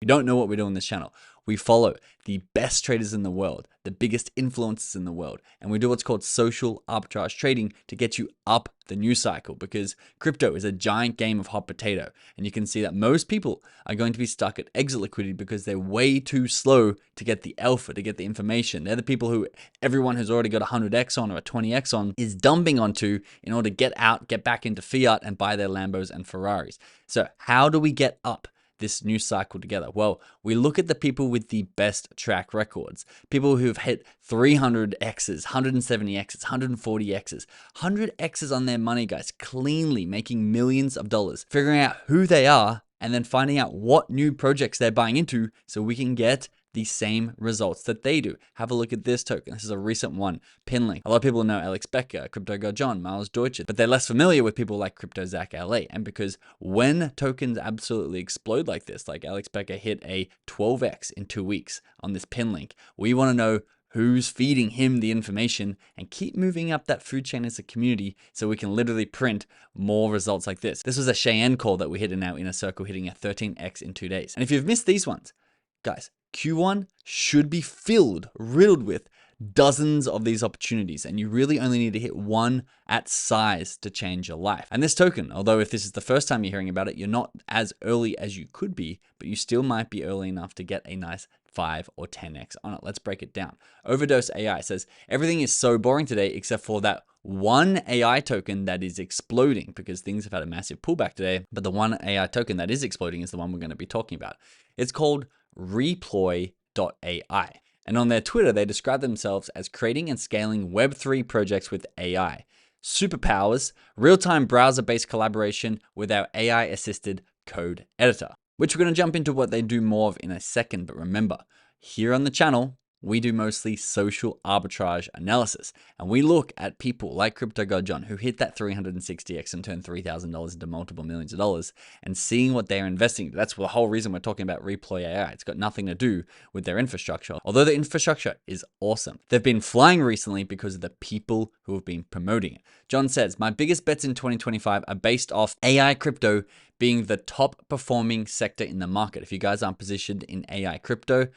don't know what we do on this channel, we follow the best traders in the world, the biggest influencers in the world, and we do what's called social arbitrage trading to get you up the news cycle, because crypto is a giant game of hot potato. And you can see that most people are going to be stuck at exit liquidity because they're way too slow to get the alpha, to get the information. They're the people who everyone who's already got 100x on or a 20x on is dumping onto in order to get out, get back into fiat and buy their Lambos and Ferraris. So how do we get up this news cycle together? Well, we look at the people with the best track records, people who've hit 300x's, 170x's, 140x's, 100x's on their money, guys, cleanly making millions of dollars, figuring out who they are and then finding out what new projects they're buying into so we can get the same results that they do. Have a look at this token. This is a recent one, Pinlink. A lot of people know Alex Becker, CryptoGodJohn, Miles Deutsche, but they're less familiar with people like Zack LA. And because when tokens absolutely explode like this, like Alex Becker hit a 12x in 2 weeks on this Pinlink, we want to know who's feeding him the information and keep moving up that food chain as a community so we can literally print more results like this. This was a Cheyenne call that we hit in our inner circle, hitting a 13x in 2 days. And if you've missed these ones, guys, Q1 should be riddled with dozens of these opportunities, and you really only need to hit one at size to change your life. And this token, although if this is the first time you're hearing about it, you're not as early as you could be, but you still might be early enough to get a nice 5 or 10x on it. Let's break it down. Overdose AI says, everything is so boring today except for that one AI token that is exploding, because things have had a massive pullback today, but the one AI token that is exploding is the one we're going to be talking about. It's called Reploy AI. And on their Twitter, they describe themselves as creating and scaling Web3 projects with AI, superpowers, real-time browser-based collaboration with our AI-assisted code editor, which we're going to jump into what they do more of in a second. But remember, here on the channel, we do mostly social arbitrage analysis, and we look at people like CryptoGodJohn who hit that 360x and turned $3,000 into multiple millions of dollars, and seeing what they're investing. That's the whole reason we're talking about Reploy AI. It's got nothing to do with their infrastructure, although the infrastructure is awesome. They've been flying recently because of the people who have been promoting it. John says, my biggest bets in 2025 are based off AI crypto being the top performing sector in the market. If you guys aren't positioned in AI crypto,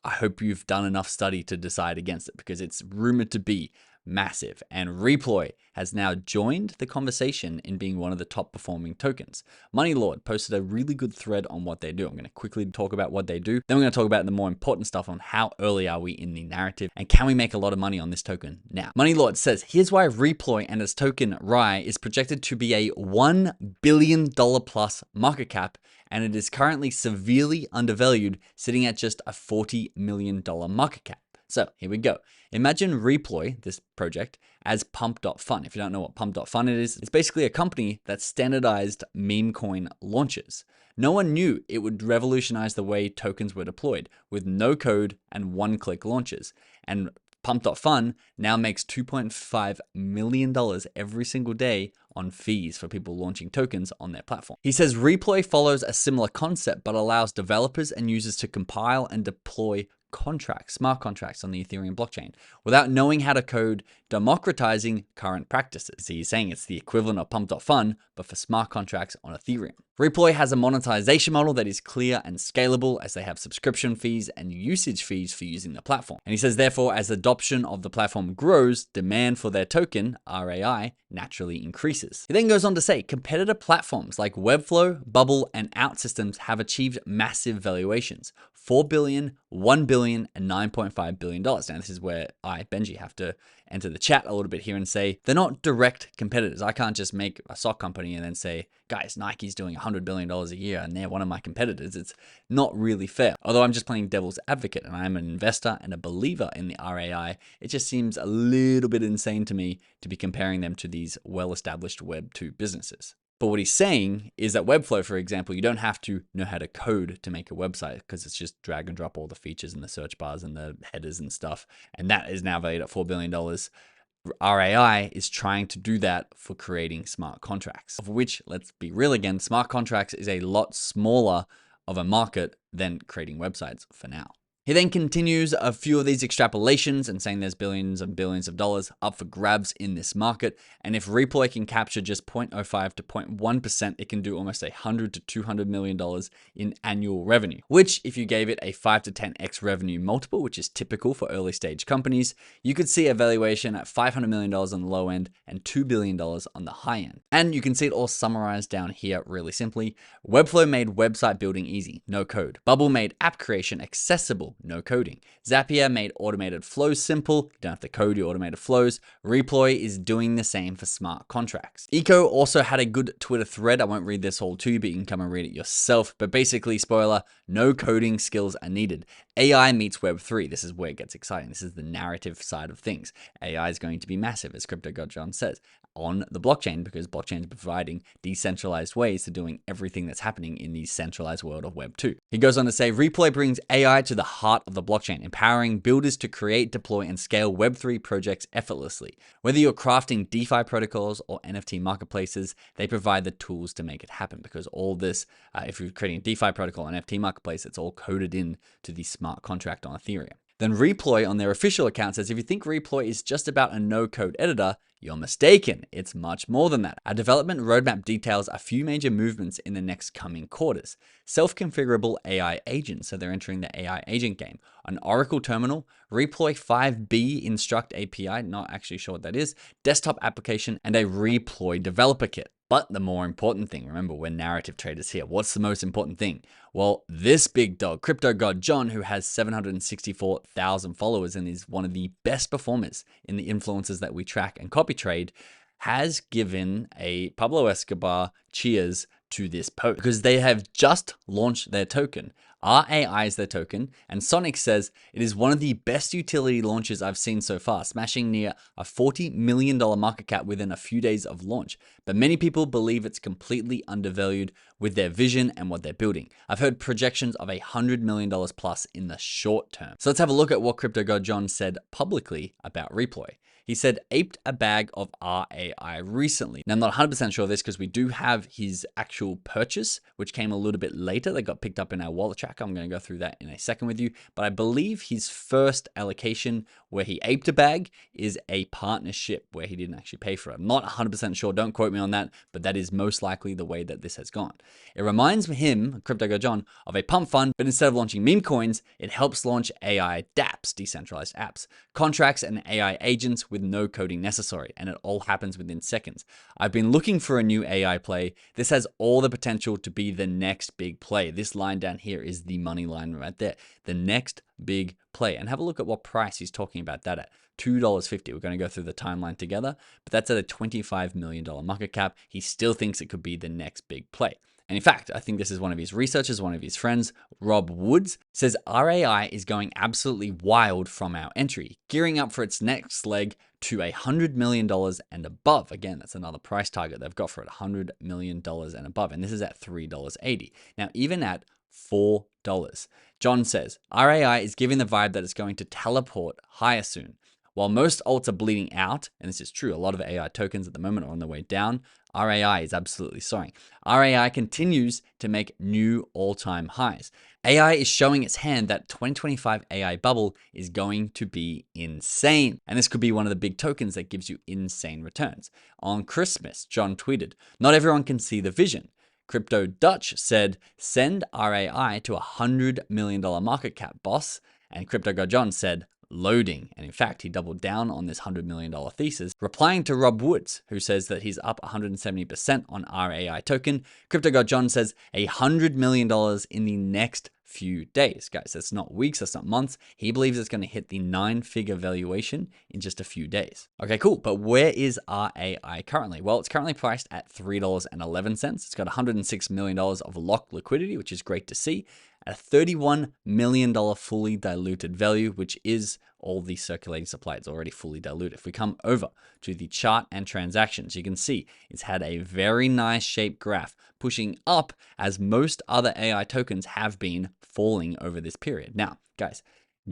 I hope you've done enough study to decide against it, because it's rumored to be massive. And Reploy has now joined the conversation in being one of the top performing tokens. Money Lord posted a really good thread on what they do. I'm going to quickly talk about what they do. Then we're going to talk about the more important stuff on how early are we in the narrative and can we make a lot of money on this token now. Money Lord says, here's why Reploy and its token RAI is projected to be a $1 billion plus market cap, and it is currently severely undervalued, sitting at just a $40 million market cap. So here we go. Imagine Reploy, this project, as Pump.Fun. If you don't know what Pump.Fun is, it's basically a company that standardized meme coin launches. No one knew it would revolutionize the way tokens were deployed with no code and one-click launches. And Pump.Fun now makes $2.5 million every single day on fees for people launching tokens on their platform. He says Reploy follows a similar concept, but allows developers and users to compile and deploy contracts, smart contracts on the Ethereum blockchain without knowing how to code, democratizing current practices. So he's saying it's the equivalent of Pump.Fun, but for smart contracts on Ethereum. Reploy has a monetization model that is clear and scalable, as they have subscription fees and usage fees for using the platform. And he says, therefore, as adoption of the platform grows, demand for their token, RAI, naturally increases. He then goes on to say, competitor platforms like Webflow, Bubble, and OutSystems have achieved massive valuations, $4 billion, $1 billion, and $9.5 billion. Now, this is where I, Benji, have to enter the chat a little bit here and say, they're not direct competitors. I can't just make a sock company and then say, guys, Nike's doing $100 billion a year and they're one of my competitors. It's not really fair. Although I'm just playing devil's advocate and I'm an investor and a believer in the RAI, it just seems a little bit insane to me to be comparing them to these well-established Web2 businesses. But what he's saying is that Webflow, for example, you don't have to know how to code to make a website, because it's just drag and drop all the features in the search bars and the headers and stuff. And that is now valued at $4 billion. RAI is trying to do that for creating smart contracts, of which, let's be real again, smart contracts is a lot smaller of a market than creating websites for now. He then continues a few of these extrapolations and saying there's billions and billions of dollars up for grabs in this market. And if Reploy can capture just 0.05 to 0.1%, it can do almost $100 to $200 million in annual revenue, which if you gave it a 5 to 10x revenue multiple, which is typical for early stage companies, you could see a valuation at $500 million on the low end and $2 billion on the high end. And you can see it all summarized down here really simply. Webflow made website building easy, no code. Bubble made app creation accessible, no coding. Zapier made automated flows simple, you don't have to code your automated flows. Reploy is doing the same for smart contracts. Eco also had a good Twitter thread. I won't read this all to you, but you can come and read it yourself. But basically, spoiler, no coding skills are needed. AI meets Web3. This is where it gets exciting. This is the narrative side of things. AI is going to be massive, as CryptoGodJohn says, on the blockchain, because blockchain is providing decentralized ways to doing everything that's happening in the centralized world of Web 2. He goes on to say, Reploy brings AI to the heart of the blockchain, empowering builders to create, deploy, and scale Web3 projects effortlessly. Whether you're crafting DeFi protocols or NFT marketplaces, they provide the tools to make it happen, because all this, if you're creating a DeFi protocol, an NFT marketplace, it's all coded in to the smart contract on Ethereum. Then Reploy on their official account says, if you think Reploy is just about a no-code editor, you're mistaken. It's much more than that. Our development roadmap details a few major movements in the next coming quarters. Self-configurable AI agents, so they're entering the AI agent game. An Oracle terminal, Reploy 5B Instruct API, not actually sure what that is, desktop application, and a Reploy developer kit. But the more important thing, remember, we're narrative traders here. What's the most important thing? Well, this big dog, CryptoGodJohn, who has 764,000 followers and is one of the best performers in the influencers that we track and copy trade, has given a Pablo Escobar cheers to this post because they have just launched their token. RAI is their token, and Sonic says it is one of the best utility launches I've seen so far, smashing near a $40 million market cap within a few days of launch. But many people believe it's completely undervalued with their vision and what they're building. I've heard projections of $100 million plus in the short term. So let's have a look at what CryptoGodJohn said publicly about Reploy. He said, aped a bag of RAI recently. Now, I'm not 100% sure of this because we do have his actual purchase, which came a little bit later. They got picked up in our wallet tracker. I'm going to go through that in a second with you. But I believe his first allocation where he aped a bag is a partnership where he didn't actually pay for it. I'm not 100% sure. Don't quote me on that, but that is most likely the way that this has gone. It reminds him, CryptoGodJohn, of a pump fund, but instead of launching meme coins, it helps launch AI dApps, decentralized apps, contracts, and AI agents with no coding necessary, and it all happens within seconds. I've been looking for a new AI play. This has all the potential to be the next big play. This line down here is the money line right there. The next big play. And have a look at what price he's talking about that at. $2.50. We're going to go through the timeline together, but that's at a $25 million market cap. He still thinks it could be the next big play. And in fact, I think this is one of his researchers, one of his friends, Rob Woods, says RAI is going absolutely wild from our entry, gearing up for its next leg to $100 million and above. Again, that's another price target they've got for it, $100 million and above. And this is at $3.80. Now, even at $4, John says, RAI is giving the vibe that it's going to teleport higher soon. While most alts are bleeding out, and this is true, a lot of AI tokens at the moment are on their way down, RAI is absolutely soaring. RAI continues to make new all-time highs. AI is showing its hand that 2025 AI bubble is going to be insane. And this could be one of the big tokens that gives you insane returns. On Christmas, John tweeted, not everyone can see the vision. Crypto Dutch said, send RAI to $100 million market cap, boss. And CryptoGodJohn said, loading. And in fact, he doubled down on this $100 million thesis, replying to Rob Woods, who says that he's up 170% on RAI token. CryptoGodJohn says $100 million in the next few days. Guys, that's not weeks, that's not months. He believes it's going to hit the 9-figure valuation in just a few days. Okay, cool. But where is RAI currently? Well, it's currently priced at $3.11. It's got $106 million of locked liquidity, which is great to see, at a $31 million fully diluted value, which is all the circulating supply. It's already fully diluted. If we come over to the chart and transactions, you can see it's had a very nice shaped graph pushing up as most other AI tokens have been falling over this period. Now, guys,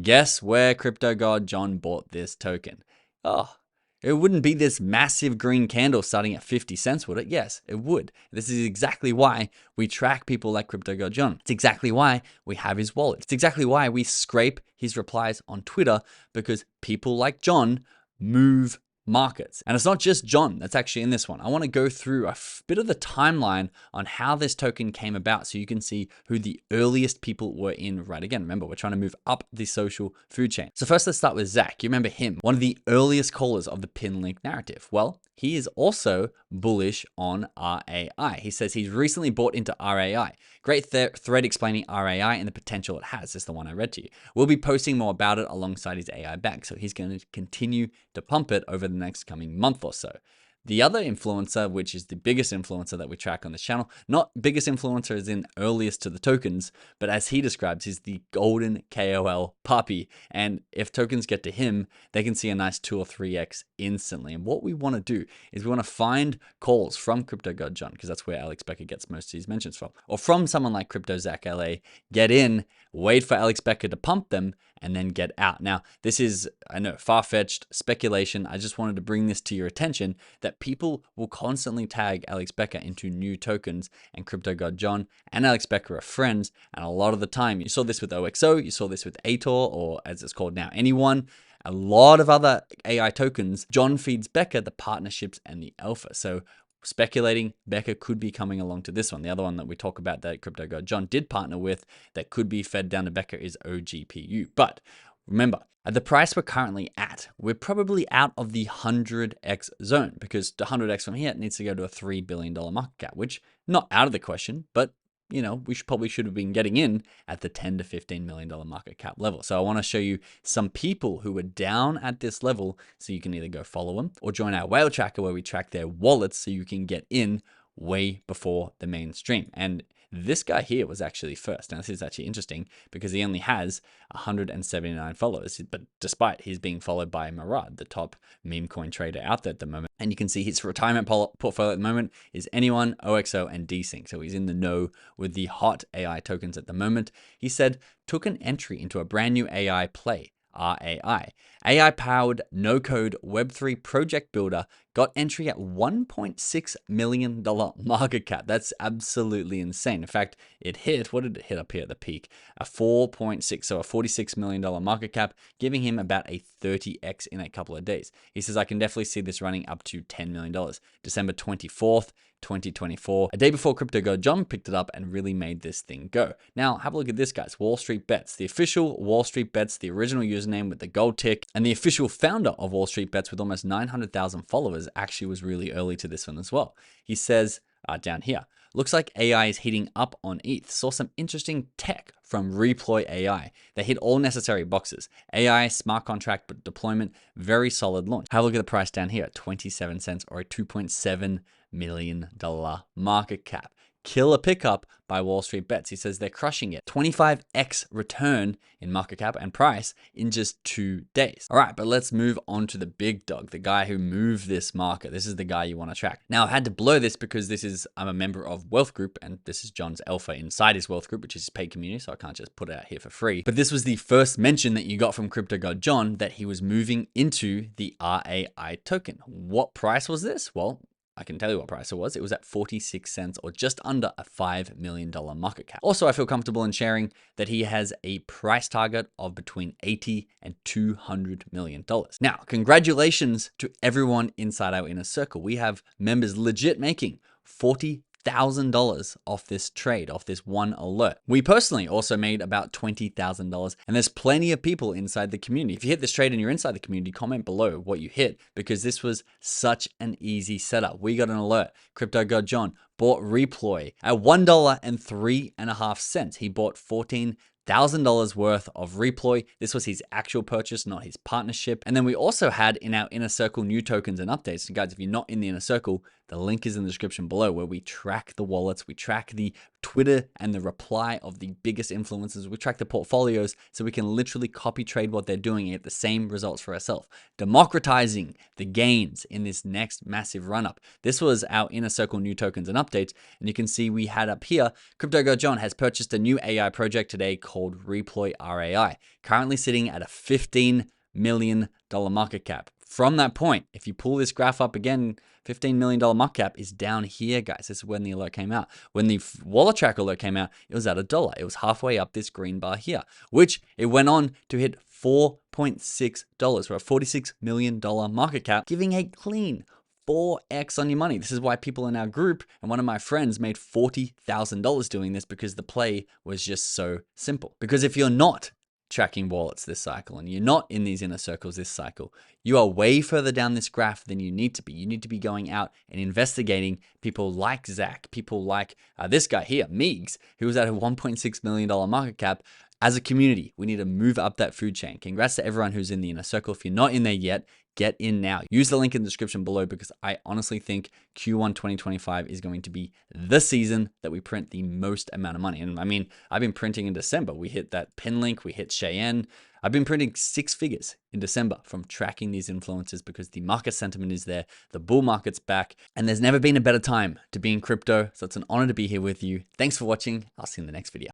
guess where CryptoGodJohn bought this token? Oh, It wouldn't be this massive green candle starting at 50 cents, would it? Yes, it would. This is exactly why we track people like CryptoGodJohn. It's exactly why we have his wallet. It's exactly why we scrape his replies on Twitter, because people like John move markets. And it's not just John that's actually in this one. I want to go through a bit of the timeline on how this token came about so you can see who the earliest people were in right again. Remember, we're trying to move up the social food chain. So first, let's start with Zack. You remember him, one of the earliest callers of the pin link narrative. Well, he is also bullish on RAI. He says he's recently bought into RAI. Great thread explaining RAI and the potential it has. This is the one I read to you. We'll be posting more about it alongside his AI bag. So he's going to continue to pump it over the next coming month or so. The other influencer, which is the biggest influencer that we track on this channel, not biggest influencer as in earliest to the tokens, but as he describes, is the golden KOL puppy. And if tokens get to him, they can see a nice 2 or 3x instantly. And what we want to do is we want to find calls from CryptoGodJohn, because that's where Alex Becker gets most of his mentions from, or from someone like CryptoZack LA, get in, wait for Alex Becker to pump them, and then get out. Now, this is, I know, far-fetched speculation. I just wanted to bring this to your attention that people will constantly tag Alex Becker into new tokens, and CryptoGodJohn and Alex Becker are friends. And a lot of the time, you saw this with OXO, you saw this with Ator, or as it's called now, Anyone, a lot of other AI tokens. John feeds Becker the partnerships and the alpha. So speculating Becker could be coming along to this one. The other one that we talk about that CryptoGodJohn did partner with that could be fed down to Becker is OGPU. But remember, at the price we're currently at, we're probably out of the 100x zone, because the 100x from here, it needs to go to a $3 billion market cap, which not out of the question, but you know, we should have been getting in at the $10 to $15 million market cap level. So I want to show you some people who are down at this level, so you can either go follow them or join our whale tracker where we track their wallets so you can get in way before the mainstream. And this guy here was actually first. Now, this is actually interesting because he only has 179 followers, but despite he's being followed by Murad, the top meme coin trader out there at the moment. And you can see his retirement portfolio at the moment is Anyone, OXO, and Desync. So he's in the know with the hot AI tokens at the moment. He said, took an entry into a brand new AI play. RAI. AI-powered no-code Web3 project builder got entry at $1.6 million market cap. That's absolutely insane. In fact, it hit, what did it hit up here at the peak? A 4.6, so a $46 million market cap, giving him about a 30x in a couple of days. He says, I can definitely see this running up to $10 million. December 24th, 2024, a day before CryptoGodJohn picked it up and really made this thing go. Now, have a look at this, guys. Wall Street Bets, the official Wall Street Bets, the original username with the gold tick, and the official founder of Wall Street Bets with almost 900,000 followers actually was really early to this one as well. He says down here, looks like AI is heating up on ETH. Saw some interesting tech from Reploy AI. They hit all necessary boxes. AI, smart contract deployment, very solid launch. Have a look at the price down here at 27 cents or a $2.7 million market cap. Killer pickup by Wall Street Bets. He says they're crushing it. 25x return in market cap and price in just 2 days. All right, but let's move on to the big dog, the guy who moved this market. This is the guy you want to track. Now, I had to blur this because I'm a member of Wealth Group, and this is John's alpha inside his Wealth Group, which is his paid community, so I can't just put it out here for free. But this was the first mention that you got from CryptoGodJohn that he was moving into the RAI token. What price was this? Well, I can tell you what price it was. It was at 46 cents or just under a $5 million market cap. Also, I feel comfortable in sharing that he has a price target of between $80 and $200 million. Now, congratulations to everyone inside our inner circle. We have members legit making $40,000 off this trade, off this one alert. We personally also made about $20,000, and there's plenty of people inside the community. If you hit this trade and you're inside the community, comment below what you hit, because this was such an easy setup. We got an alert. CryptoGodJohn bought Reploy at $1.03. He bought $14,000 worth of Reploy. This was his actual purchase, not his partnership. And then we also had in our inner circle new tokens and updates. So guys, if you're not in the inner circle, the link is in the description below, where we track the wallets, we track the Twitter and the reply of the biggest influencers, we track the portfolios, so we can literally copy trade what they're doing and get the same results for ourselves, democratizing the gains in this next massive run up. This was our inner circle new tokens and updates, and you can see we had up here, CryptoGodJohn has purchased a new AI project today called Reploy AI, currently sitting at a $15 million market cap. from that point, if you pull this graph up again, $15 million market cap is down here, guys. This is when the alert came out. When the wallet tracker alert came out, it was at $1. It was halfway up this green bar here, which it went on to hit $4.6 for a $46 million market cap, giving a clean 4x on your money. This is why people in our group and one of my friends made $40,000 doing this, because the play was just so simple. Because if you're not tracking wallets this cycle and you're not in these inner circles this cycle, you are way further down this graph than you need to be. You need to be going out and investigating people like Zack, people like this guy here, Meegs, who was at a $1.6 million market cap. As a community, we need to move up that food chain. Congrats to everyone who's in the inner circle. If you're not in there yet, get in now. Use the link in the description below, because I honestly think Q1 2025 is going to be the season that we print the most amount of money. And I mean, I've been printing in December. We hit that pin link, we hit Cheyenne. I've been printing 6 figures in December from tracking these influencers, because the market sentiment is there, the bull market's back, and there's never been a better time to be in crypto. So it's an honor to be here with you. Thanks for watching. I'll see you in the next video.